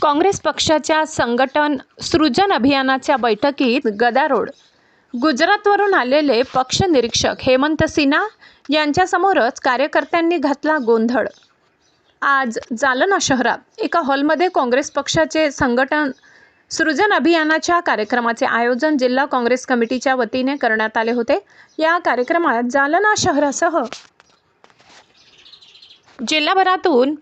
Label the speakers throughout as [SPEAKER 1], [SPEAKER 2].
[SPEAKER 1] काँग्रेस पक्षाच्या संघटन सृजन अभियानाच्या बैठकीत गदारोळ। गुजरातवरून आलेले पक्ष निरीक्षक हेमंत सिन्हा यांच्यासमोरच कार्यकर्त्यांनी घातला गोंधळ। आज जालना शहरात एका हॉलमध्ये काँग्रेस पक्षाचे संघटन सृजन अभियानाच्या कार्यक्रमाचे आयोजन जिल्हा काँग्रेस कमिटीच्या वतीने करण्यात आले होते। या कार्यक्रमात जालना शहरासह जिल्हाभरातून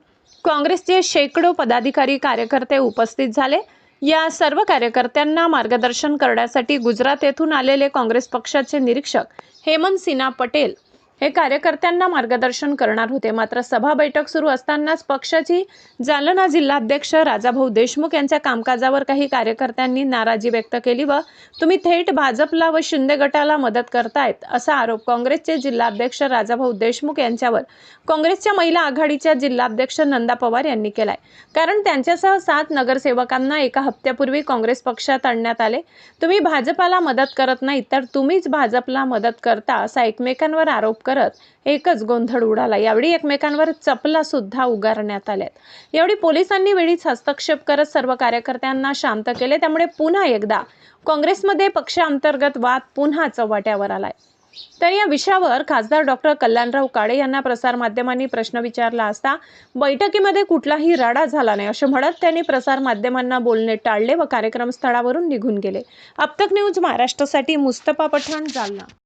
[SPEAKER 1] काँग्रेसचे शेकडो पदाधिकारी कार्यकर्ते उपस्थित झाले। या सर्व कार्यकर्त्यांना मार्गदर्शन करण्यासाठी गुजरात येथून आलेले काँग्रेस पक्षाचे निरीक्षक हेमंत सिन्हा पटेल हे कार्यकर्त्यांना मार्गदर्शन करणार होते। मात्र सभा बैठक सुरू असतानाच पक्षाची जालना जिल्हाध्यक्ष राजाभाऊ देशमुख यांच्या कामकाजावर काही कार्यकर्त्यांनी नाराजी व्यक्त केली व तुम्ही थेट भाजपला व शिंदे गटाला मदत करतायत असा आरोप काँग्रेसचे जिल्हाध्यक्ष राजाभाऊ देशमुख यांच्यावर काँग्रेसच्या महिला आघाडीच्या जिल्हाध्यक्ष नंदा पवार यांनी केलाय। कारण त्यांच्यासह 7 नगरसेवकांना एका हप्त्यापूर्वी काँग्रेस पक्षात आणण्यात आले। तुम्ही भाजपला मदत करत नाही तर तुम्हीच भाजपला मदत करता असा एकमेकांवर आरोप करत एकच गोंधळ उडाला। यावेळी एकमेकांवर चपला सुद्धा उगारण्यात आल्या। यावेळी पोलिसांनी वेळीच हस्तक्षेप करत सर्व कार्यकर्त्यांना शांत केले। त्यामुळे पुन्हा एकदा काँग्रेसमध्ये पक्षांतर्गत वाद पुन्हा चव्हाट्यावर आलाय। तर या विषयावर खासदार डॉक्टर कल्याणराव काळे यांना प्रसारमाध्यमांनी प्रश्न विचारला असता बैठकीमध्ये कुठलाही राडा झाला नाही असे म्हणत त्यांनी प्रसारमाध्यमांना बोलणे टाळले व कार्यक्रम स्थळावरून निघून गेले। अब तक न्यूज महाराष्ट्रासाठी मुस्तफा पठाण, जालना।